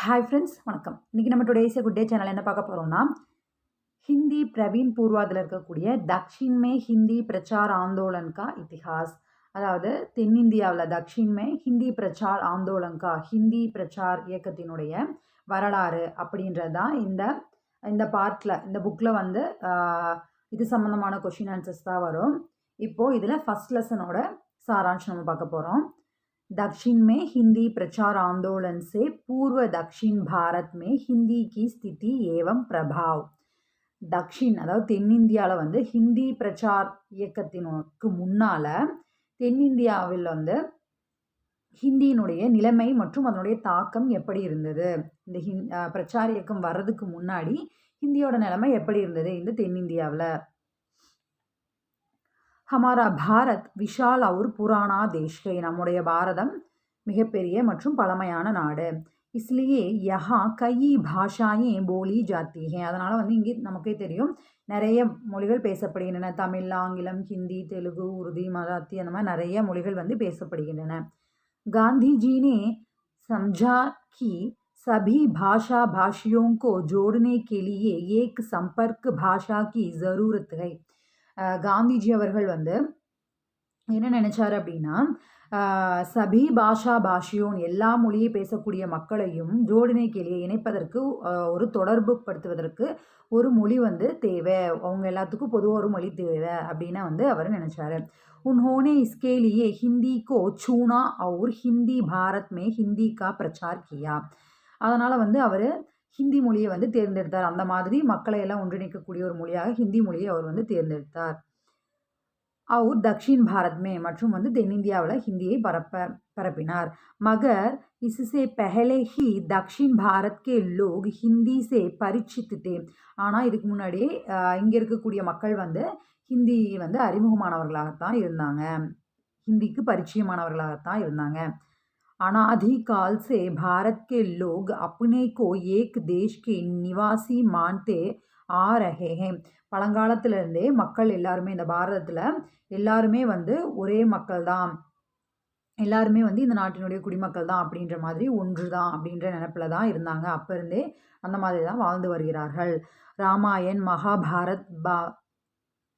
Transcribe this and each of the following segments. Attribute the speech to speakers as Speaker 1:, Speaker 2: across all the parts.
Speaker 1: Hi friends வணக்கம். இன்னைக்கு நம்ம டுடேஸ் குட் டே சேனல் என்ன பார்க்க போறோம்னா हिंदी प्रवीण पूर्वाதில் இருக்கக்கூடிய दक्षिण में हिंदी प्रचार आंदोलन का इतिहास. அதாவது தென்னிந்தியாவில் दक्षिण में हिंदी प्रचार आंदोलन का हिंदी प्रचार இயக்கத்தினுடைய வரலாறு அப்படின்றது தான் இந்த இந்த பார்ட்டில் இந்த புக்கில் வந்து இது சம்மந்தமான கொஷின் ஆன்சர்ஸ் தான் வரும். இப்போது இதில் ஃபஸ்ட் லெசனோட சாராம்சம் நம்ம பார்க்க போகிறோம். दक्षिण में हिंदी प्रचार आंदोलन से पूर्व दक्षिण भारत में हिंदी की स्थिति एवं प्रभाव. தக்ஷின் அதாவது தென்னிந்தியாவில் வந்து ஹிந்தி பிரச்சார் இயக்கத்தினுக்கு முன்னால் தென்னிந்தியாவில் வந்து ஹிந்தியினுடைய நிலைமை மற்றும் அதனுடைய தாக்கம் எப்படி இருந்தது, இந்த பிரச்சார இயக்கம் வர்றதுக்கு முன்னாடி ஹிந்தியோட நிலைமை எப்படி இருந்தது இந்த தென்னிந்தியாவில். हमारा भारत विशाल और पुराना देश है. நம்முடைய பாரதம் மிகப்பெரிய மற்றும் பழமையான நாடு. इसलिए यहाँ कई भाषाएं बोली जाती हैं. அதனால் வந்து இங்கே நமக்கே தெரியும் நிறைய மொழிகள் பேசப்படுகின்றன. தமிழ், ஆங்கிலம், ஹிந்தி, தெலுங்கு, உருது, மராத்தி அந்த மாதிரி நிறைய மொழிகள் வந்து பேசப்படுகின்றன. गांधी जी ने समझा कि सभी भाषा भाषियों को जोड़ने के लिए एक संपर्क भाषा की ज़रूरत है. காந்திஜி அவர்கள் வந்து என்ன நினைச்சார் அப்படின்னா சபி பாஷா பாஷியோன் எல்லா மொழியை பேசக்கூடிய மக்களையும் ஜோடினை கேலியை இணைப்பதற்கு ஒரு தொடர்பு படுத்துவதற்கு ஒரு மொழி வந்து தேவை, அவங்க எல்லாத்துக்கும் பொதுவாக ஒரு மொழி தேவை அப்படின்னு வந்து அவர் நினைச்சாரு. उन्होंने इसके लिए हिंदी को चुना और हिंदी भारत में हिंदी का प्रचार किया. அதனால் வந்து அவர் ஹிந்தி மொழியை வந்து தேர்ந்தெடுத்தார். அந்த மாதிரி மக்களை எல்லாம் ஒன்றிணைக்கக்கூடிய ஒரு மொழியாக ஹிந்தி மொழியை அவர் வந்து தேர்ந்தெடுத்தார். அவர் दक्षिण भारत में மற்றும் வந்து தென்னிந்தியாவில் ஹிந்தியை பரப்பினார். मगर इससे पहले ही दक्षिण भारत के लोग हिंदी से परिचित थे. ஆனால் இதுக்கு முன்னாடியே இங்கே இருக்கக்கூடிய மக்கள் வந்து ஹிந்தி வந்து அறிமுகமானவர்களாகத்தான் இருந்தாங்க, ஹிந்திக்கு பரிச்சயமானவர்களாகத்தான் இருந்தாங்க. अनादिकाल से भारत के लोग अपने को एक देश के निवासी मानते आ रहे हैं. பழங்காலத்திலிருந்தே மக்கள் எல்லாருமே இந்த பாரதத்தில் எல்லாருமே வந்து ஒரே மக்கள் தான், எல்லாருமே வந்து இந்த நாட்டினுடைய குடிமக்கள் தான் அப்படின்ற மாதிரி ஒன்று தான் அப்படின்ற நினைப்பில் தான் இருந்தாங்க. அப்போ இருந்தே அந்த மாதிரி தான் வாழ்ந்து வருகிறார்கள். ராமாயண், மகாபாரத்,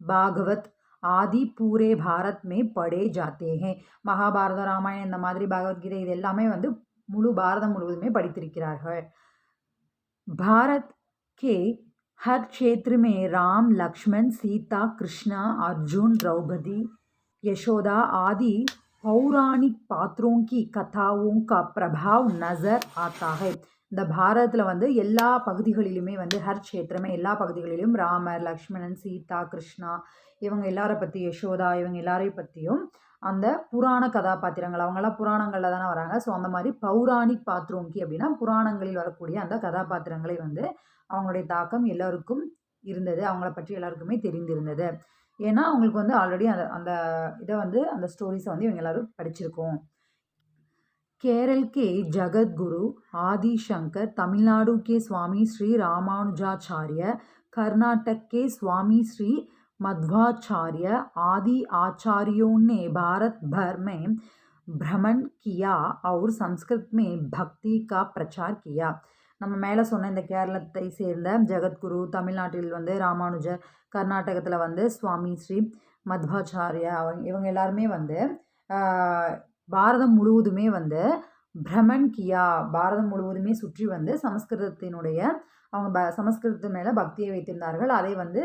Speaker 1: பாகவத் ஆதி பூரே பாரத் மே படே ஜாத்தே ஹே. மகாபாரதம், ராமாயணம், இந்த மாதிரி பகவத்கீதை இது எல்லாமே வந்து முழு பாரதம் முழுவதுமே படித்திருக்கிறார்கள். பாரத் கே हर क्षेत्र में राम, लक्ष्मण, सीता, कृष्णा, अर्जुन, द्रौपदी, यशोदा आदि पौराणिक पात्रों की कथाओं का प्रभाव नजर आता है. இந்த பாரதத்தில் வந்து எல்லா பகுதிகளிலுமே வந்து ஹர் க்ஷேத்திரமே எல்லா பகுதிகளிலும் ராமர், லக்ஷ்மணன், சீதா, கிருஷ்ணா இவங்க எல்லாரை பற்றி, யசோதா இவங்க எல்லாரையும் பற்றியும் அந்த புராண கதாபாத்திரங்கள், அவங்களாம் புராணங்களில் தானே வராங்க. ஸோ அந்த மாதிரி பௌராணிக் பாத்ரோங்கி அப்படின்னா புராணங்களில் வரக்கூடிய அந்த கதாபாத்திரங்களை வந்து அவங்களுடைய தாக்கம் எல்லாருக்கும் இருந்தது, அவங்கள பற்றி எல்லாருக்குமே தெரிந்திருந்தது. ஏன்னா அவங்களுக்கு வந்து ஆல்ரெடி அந்த அந்த இதை வந்து அந்த ஸ்டோரிஸை வந்து இவங்க எல்லாரும் படிச்சிருக்கோம். केरल के जगत गुरु आदि शंकर, तमिलनाडु के स्वामी श्री रामानुजाचार्य, कर्नाटक के स्वामी श्री मध्वाचार्य आदि आचार्यों ने भारत भर में भ्रमण किया और संस्कृत में भक्ति का प्रचार किया. நம்ம மேலே சொன்ன இந்த கேரளத்தை சேர்ந்த ஜெகத்குரு, தமிழ்நாட்டில் வந்து ராமானுஜர், கர்நாடகத்தில் வந்து சுவாமி ஸ்ரீ மத்வாச்சாரியா இவங்க எல்லாருமே வந்து பாரதம் முழுவதுமே வந்து பிரமன் கியா, பாரதம் முழுவதுமே சுற்றி வந்து சமஸ்கிருதத்தினுடைய அவங்க சமஸ்கிருதத்து மேலே பக்தியை வைத்திருந்தார்கள், அதை வந்து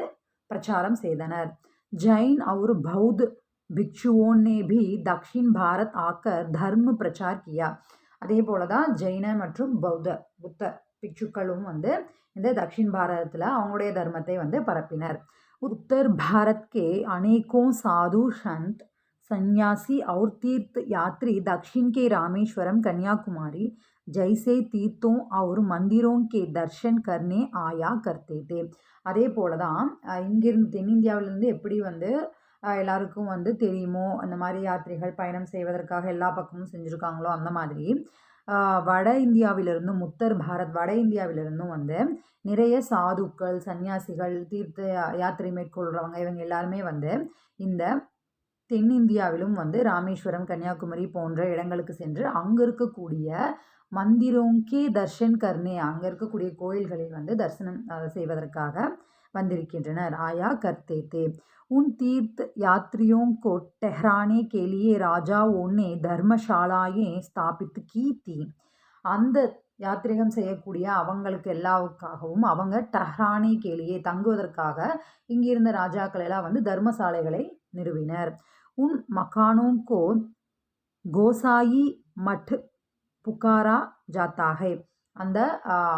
Speaker 1: பிரச்சாரம் செய்தனர். जैन और बौद्ध भिक्षुओं ने भी दक्षिण भारत आकर धर्म प्रचार किया. அதே போல தான் ஜெயின மற்றும் புத்த பிக்ஷுக்களும் வந்து இந்த தக்ஷின் பாரதத்தில் அவங்களுடைய தர்மத்தை வந்து பரப்பினர். उत्तर भारत के अनेकों साधु संत, सन्यासी और तीर्थ यात्री दक्षिण के रामेश्वरम, कन्याकुमारी जैसे तीर्थों और मंदिरों के दर्शन करने आया करते थे. அதே போல தான் இங்கிருந்து தென்னிந்தியாவிலேருந்து எப்படி வந்து எல்லாருக்கும் வந்து தெரியுமோ அந்த மாதிரி யாத்திரைகள் பயணம் செய்வதற்காக எல்லா பக்கமும் செஞ்சுருக்காங்களோ அந்த மாதிரி வட இந்தியாவிலிருந்தும் உத்தர் பாரத் வட இந்தியாவிலிருந்தும் வந்து நிறைய சாதுக்கள், சன்னியாசிகள், தீர்த்த யாத்திரை மேற்கொள்கிறவங்க இவங்க எல்லாருமே வந்து இந்த தென்னிந்தியாவிலும் வந்து ராமேஸ்வரம், கன்னியாகுமரி போன்ற இடங்களுக்கு சென்று அங்கே இருக்கக்கூடிய மந்திரோங்கே தர்ஷன் கர்னே அங்கே இருக்கக்கூடிய கோயில்களில் வந்து தரிசனம் செய்வதற்காக வந்திருக்கின்றனர். ஆயா கர்த்தே தே उन तीर्थ यात्रियों को ठहराने के लिए राजाओं ने धर्मशालाएं स्थापित की थी. அந்த யாத்திரிகம் செய்யக்கூடிய அவங்களுக்கு எல்லாவுக்காகவும் அவங்க டஹ்ரானே கேலியே தங்குவதற்காக இங்கிருந்த ராஜாக்கள் எல்லாம் வந்து தர்மசாலைகளை நிறுவினர். உன் மகானோங்கோ கோசாயி மட் புகாரா ஜாத்தாகை அந்த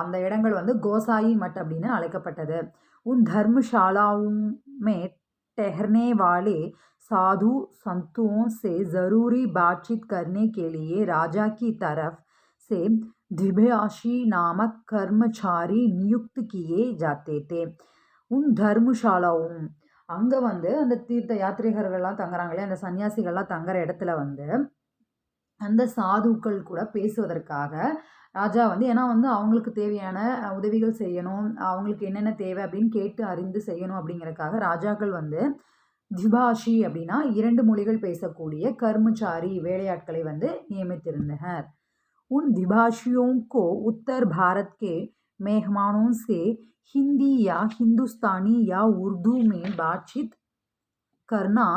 Speaker 1: அந்த இடங்கள் வந்து கோசாயி மட் அப்படின்னு அழைக்கப்பட்டது. உன் धर्मशालाओं ठहरने वाले साधु संतों से ज़रूरी बातचीत करने के लिए राजा की तरफ से द्विभाषी नामक कर्मचारी नियुक्त किए जाते थे. உன் தர்மசாலாவும் அங்கே வந்து அந்த தீர்த்த யாத்ரீகர்கள்லாம் தங்குறாங்களே அந்த சன்னியாசிகள்லாம் தங்குற இடத்துல வந்து அந்த சாதுக்கள் கூட பேசுவதற்காக ராஜா வந்து ஏன்னா வந்து அவங்களுக்கு தேவையான உதவிகள் செய்யணும், அவங்களுக்கு என்னென்ன தேவை அப்படின்னு கேட்டு அறிந்து செய்யணும் அப்படிங்கிறதுக்காக ராஜாக்கள் வந்து திபாஷி அப்படின்னா 2 மொழிகள் பேசக்கூடிய கர்மச்சாரி வேலையாட்களை வந்து நியமித்திருந்தனர். உன் திபாஷிयों को उत्तर भारत के मेहमानों से हिंदी या हिंदुस्तानी या उर्दू में बातचीत करना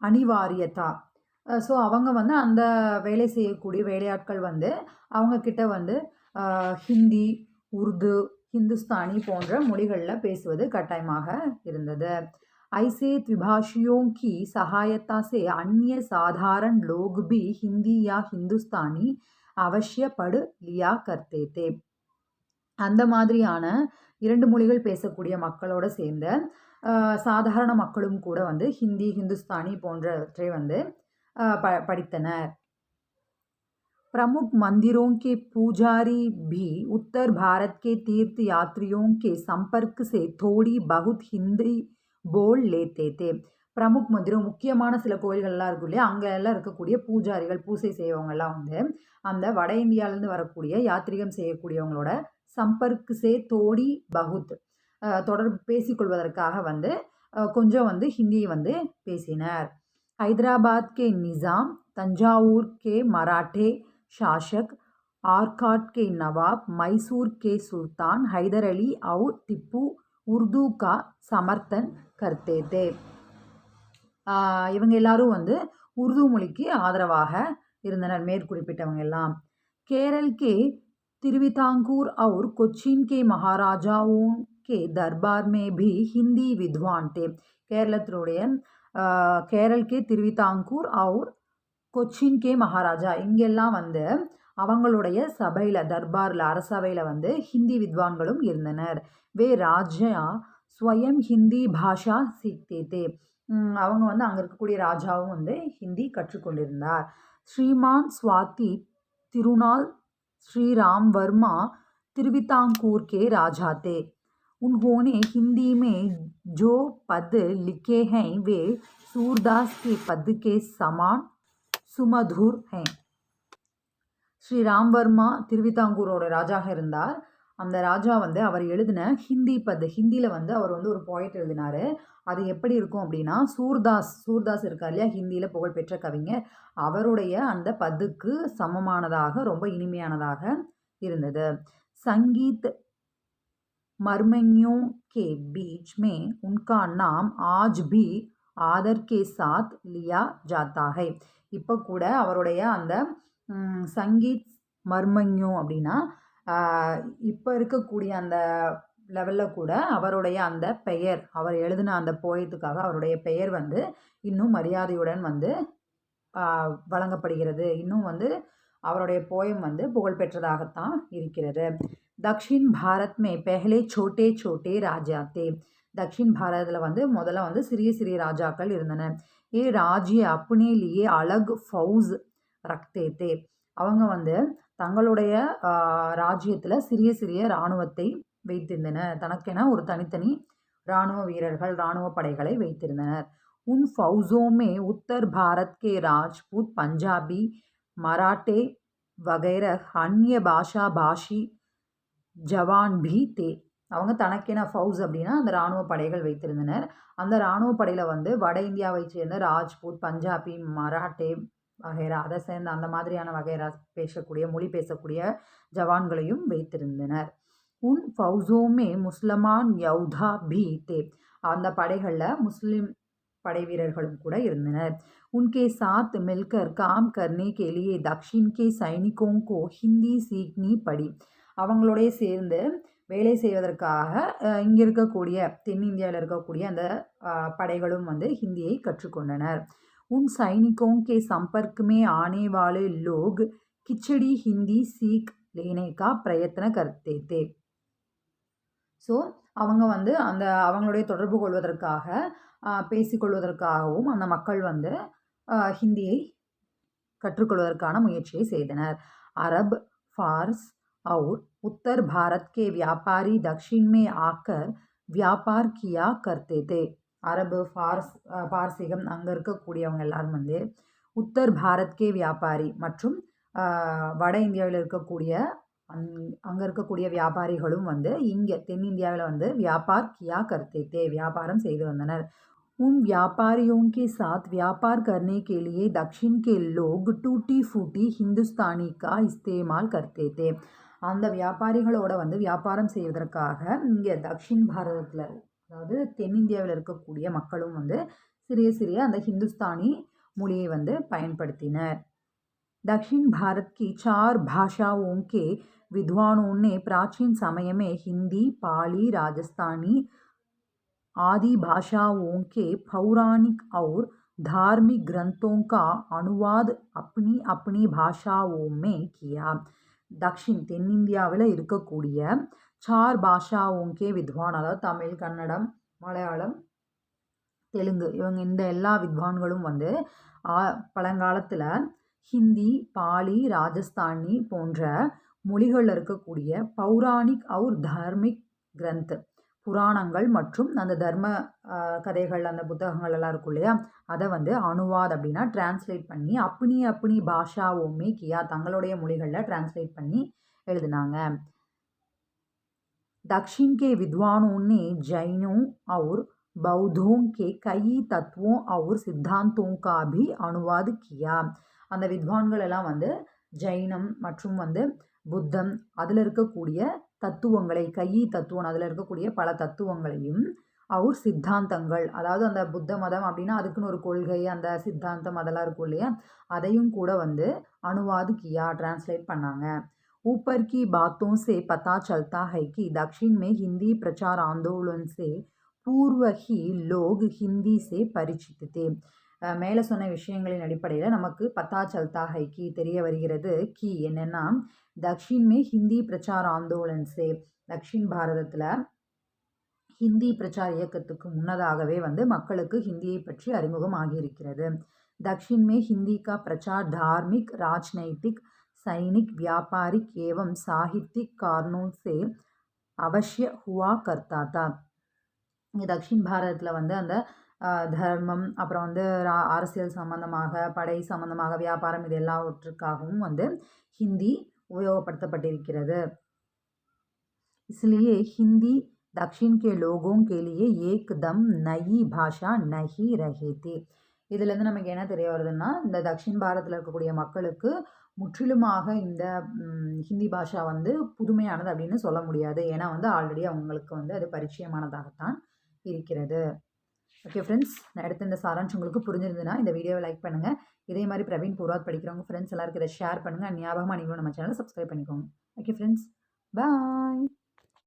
Speaker 1: அனிவாரியதா. ஸோ அவங்க வந்து அந்த வேலை செய்யக்கூடிய வேலையாட்கள் வந்து அவங்க கிட்ட வந்து ஹிந்தி, உருது, ஹிந்துஸ்தானி போன்ற மொழிகளில் பேசுவது கட்டாயமாக இருந்தது. ऐसे द्विभाषियों की सहायता से अन्य साधारण लोग भी हिंदी या हिंदुस्तानी अवश्य पढ़ लिया करते थे. அந்த மாதிரியான 2 மொழிகள் பேசக்கூடிய மக்களோட சேர்ந்த சாதாரண மக்களும் கூட வந்து ஹிந்தி, ஹிந்துஸ்தானி போன்றவற்றை வந்து படித்தனர். प्रमुख मंदिरों के पुजारी भी उत्तर भारत के तीर्थ यात्रियों के संपर्क से थोड़ी बहुत हिंदी बोल लेते थे. பிரமுக் மந்திரம் முக்கியமான சில கோயில்கள்லாம் இருக்கும் இல்லையா, அங்கே எல்லாம் இருக்கக்கூடிய பூஜாரிகள் பூசை செய்யவங்கெல்லாம் வந்து அந்த வட இந்தியாவிலேருந்து வரக்கூடிய யாத்திரிகம் செய்யக்கூடியவங்களோட சம்பர்க் சே தோடி பகுத் தொடர்பு பேசிக்கொள்வதற்காக வந்து கொஞ்சம் வந்து ஹிந்தியை வந்து பேசினர். हैदराबाद के निज़ाम, तंजावुर के मराठे शासक, आरकाट के नवाब, मैसूर के सुल्तान हैदर अली और टिप्पू उर्दू का समर्थन करते थे. இவங்க எல்லாரும் வந்து உருது மொழிக்கு ஆதரவாக இருந்தனர் மேற்குறிப்பிட்டவங்க எல்லாம். केरल के तिरुवितांकूर और कोचीन के महाराजाओं के दरबार में भी हिंदी विद्वान थे. கேரளத்தினுடைய கேரள் கே திருவிதாங்கூர் और கொச்சின் கே மகாராஜா இங்கெல்லாம் வந்து அவங்களுடைய சபையில் தர்பாரில் அரசவையில் வந்து ஹிந்தி வித்வான்களும் இருந்தனர். வே ராஜா ஸ்வயம் ஹிந்தி பாஷா சீக்தே தே. அவங்க வந்து அங்கே இருக்கக்கூடிய ராஜாவும் வந்து ஹிந்தி கற்றுக்கொண்டிருந்தார். ஸ்ரீமான் ஸ்வாதி திருநாள் ஸ்ரீராம் வர்மா திருவிதாங்கூர் கே ராஜா தே. उन्होंने हिंदी में जो पद लिखे हैं वे सूरदास के पद के समान सुमधुर हैं. ஸ்ரீ ராம்வர்மா திருவிதாங்கூரோட ராஜாக இருந்தார். அந்த ராஜா வந்து அவர் எழுதின ஹிந்தியில் வந்து அவர் வந்து ஒரு போயட் எழுதினார். அது எப்படி இருக்கும் அப்படின்னா சூர்தாஸ் இருக்கார் இல்லையா, ஹிந்தியில் புகழ்பெற்ற கவிஞர், அவருடைய அந்த பதுக்கு சமமானதாக ரொம்ப இனிமையானதாக இருந்தது. சங்கீத் मर्मज्ञों के बीच में उनका नाम आज भी आदर के साथ लिया जाता है. இப்போ கூட அவருடைய அந்த சங்கீத் மர்மஞ்ஞோ அப்படின்னா இப்போ இருக்கக்கூடிய அந்த லெவலில் கூட அவருடைய அந்த பெயர், அவர் எழுதின அந்த போயத்துக்காக அவருடைய பெயர் வந்து இன்னும் மரியாதையுடன் வந்து வழங்கப்படுகிறது. இன்னும் வந்து அவருடைய போயம் வந்து புகழ்பெற்றதாகத்தான் இருக்கிறது. दक्षिण भारत में पहले छोटे छोटे राजा थे. दक्षिण भारत வந்து முதல்ல வந்து சிறிய சிறிய ராஜாக்கள் இருந்தனர். ये राज्य अपने लिए अलग फौज रखते थे. அவங்க வந்து தங்களுடைய ராஜ்யத்தில் சிறிய சிறிய இராணுவத்தை வைத்திருந்தனர். தனக்கென ஒரு தனித்தனி இராணுவ வீரர்கள், இராணுவ படைகளை வைத்திருந்தனர். उन फौजों में उत्तर भारत के राजपूत, पंजाबी, मराठे वगैरह अन्य भाषा भाषी ஜவான் பி தே. அவங்க தனக்கென ஃபவுஸ் அப்படின்னா அந்த இராணுவ படைகள் வைத்திருந்தனர். அந்த இராணுவ படையில் வந்து வட இந்தியாவை சேர்ந்த ராஜ்பூத், பஞ்சாபி, மராட்டே வகைரா அதை சேர்ந்த அந்த மாதிரியான வகைரா பேசக்கூடிய மொழி பேசக்கூடிய ஜவான்களையும் வைத்திருந்தனர். உன் ஃபௌசோமே முஸ்லமான் யௌதா பி தே அந்த படைகளில் முஸ்லிம் படை வீரர்களும் கூட இருந்தனர். उनके साथ मिलकर काम करने के लिए दक्षिण के सैनिकों को हिंदी सीखनी पड़ी. அவங்களோடய சேர்ந்து வேலை செய்வதற்காக இங்கே இருக்கக்கூடிய தென்னிந்தியாவில் இருக்கக்கூடிய அந்த படைகளும் வந்து ஹிந்தியை கற்றுக்கொண்டனர். उन सैनिकों के संपर्क में आने वाले लोग खिचड़ी हिंदी सीख लेने का प्रयत्न करते थे. ஸோ அவங்க வந்து அந்த அவங்களுடைய தொடர்பு கொள்வதற்காக பேசிக்கொள்வதற்காகவும் அந்த மக்கள் வந்து ஹிந்தியை கற்றுக்கொள்வதற்கான முயற்சியை செய்தனர். அரब फारस और उत्तर भारत के व्यापारी दक्षिण में आकर व्यापार किया करते थे. அரபு பார்சிகம் அங்கே இருக்கக்கூடியவங்க எல்லாரும் வந்து உத்தர் பாரத்கே வியாபாரி மற்றும் வட இந்தியாவில் இருக்கக்கூடிய அங்கே இருக்கக்கூடிய வியாபாரிகளும் வந்து இங்கே தென்னிந்தியாவில் வந்து வியாபார் கியா கர்த்தே தே வியாபாரம் செய்து வந்தனர். उन व्यापारियों के साथ व्यापार करने के लिए दक्षिण के लोग टूटी फूटी हिंदुस्तानी का इस्तेमाल करते थे. அந்த வியாபாரிகளோட வந்து வியாபாரம் செய்வதற்காக இங்கே தக்ஷின் பாரதத்தில் அதாவது தென்னிந்தியாவில் இருக்கக்கூடிய மக்களும் வந்து சிறிய சிறிய அந்த ஹிந்துஸ்தானி மொழியை வந்து பயன்படுத்தினர். दक्षिण भारत की 4 भाषाओं के विद्वानों ने प्राचीन समय में हिंदी, पाली, राजस्थानी आदि भाषाओं के पौराणिक और धार्मिक ग्रंथों का अनुवाद अपनी अपनी भाषाओं में किया. தக்ஷின் தென்னிந்தியாவில் இருக்கக்கூடிய 4 பாஷாவும் கே வித்வான் அதாவது தமிழ், கன்னடம், மலையாளம், தெலுங்கு இவங்க இந்த எல்லா வித்வான்களும் வந்து பழங்காலத்தில் ஹிந்தி, பாலி, ராஜஸ்தானி போன்ற மொழிகளில் இருக்கக்கூடிய பௌராணிக் அவுர் தார்மிக் கிரந்த் புராணங்கள் மற்றும் அந்த தர்ம கதைகள் அந்த புத்தகங்கள் எல்லாம் இருக்கும் இல்லையா அதை வந்து அனுவாத் அப்படின்னா டிரான்ஸ்லேட் பண்ணி அப்படி பாஷாவுமே கியா தங்களுடைய மொழிகளில் டிரான்ஸ்லேட் பண்ணி எழுதினாங்க. दक्षिण के विद्वानों ने जैनों और बौद्धों के कई तत्वों और सिद्धांतों का भी अनुवाद किया. அந்த வித்வான்கள் எல்லாம் வந்து ஜைனம் மற்றும் வந்து புத்தம் அதில் இருக்கக்கூடிய தத்துவங்களை தத்துவம் அதில் இருக்கக்கூடிய பல தத்துவங்களையும் அவர் சித்தாந்தங்கள் அதாவது அந்த புத்த மதம் அப்படின்னா அதுக்குன்னு ஒரு கொள்கை அந்த சித்தாந்தம் அதெல்லாம் இருக்கும் இல்லையா அதையும் கூட வந்து அனுவாது கியா டிரான்ஸ்லேட் பண்ணாங்க. ऊपर की बातों से पता चलता है कि दक्षिण में हिंदी प्रचार आंदोलन से पूर्व ही लोग हिंदी से परिचित थे. மேலே சொன்ன விஷயங்களின் அடிப்படையில் நமக்கு பத்தா சல்தா ஹைக்கி தெரிய வருகிறது கி என்னென்னா தக்ஷின் மே ஹிந்தி பிரச்சார ஆந்தோலன் சே தக்ஷின் பாரதத்தில் ஹிந்தி பிரச்சார இயக்கத்துக்கு முன்னதாகவே வந்து மக்களுக்கு ஹிந்தியை பற்றி அறிமுகம் ஆகியிருக்கிறது. दक्षिण में हिंदी का प्रचार धार्मिक, राजनैतिक, सैनिक, व्यापारिक एवं साहित्यिक कारणों से अवश्य हुआ करता था. இங்கே தக்ஷின் பாரதத்தில் வந்து அந்த தர்மம் அப்புறம் வந்து அரசியல் சம்பந்தமாக படை சம்பந்தமாக வியாபாரம் இது எல்லாவற்றுக்காகவும் வந்து ஹிந்தி உபயோகப்படுத்தப்பட்டிருக்கிறது. इसलिए हिंदी दक्षिण के लोगों के लिए एकदम नई भाषा नहीं रही थी. இதுலேருந்து நமக்கு என்ன தெரிய வருதுன்னா இந்த தக்ஷின் பாரதத்தில் இருக்கக்கூடிய மக்களுக்கு முற்றிலுமாக இந்த ஹிந்தி பாஷா வந்து புதுமையானது அப்படின்னு சொல்ல முடியாது. ஏன்னா வந்து ஆல்ரெடி அவங்களுக்கு வந்து அது பரிச்சயமானதாகத்தான் இருக்கிறது. ஓகே ஃப்ரெண்ட்ஸ், நான் எடுத்த இந்த சாராம்சம் உங்களுக்கு புரிஞ்சிருந்ததுன்னா இந்த வீடியோவை லைக் பண்ணுங்கள். இதே மாதிரி பிரவீன் பூர்வாத் படிக்கிறவங்க ஃப்ரெண்ட்ஸ் எல்லாருக்கும் இதை ஷேர் பண்ணுங்கள். ஞாபகமாக நீங்களும் நம்ம சேனலை சப்ஸ்கிரைப் பண்ணிக்கோங்க. ஓகே ஃப்ரெண்ட்ஸ், பாய்.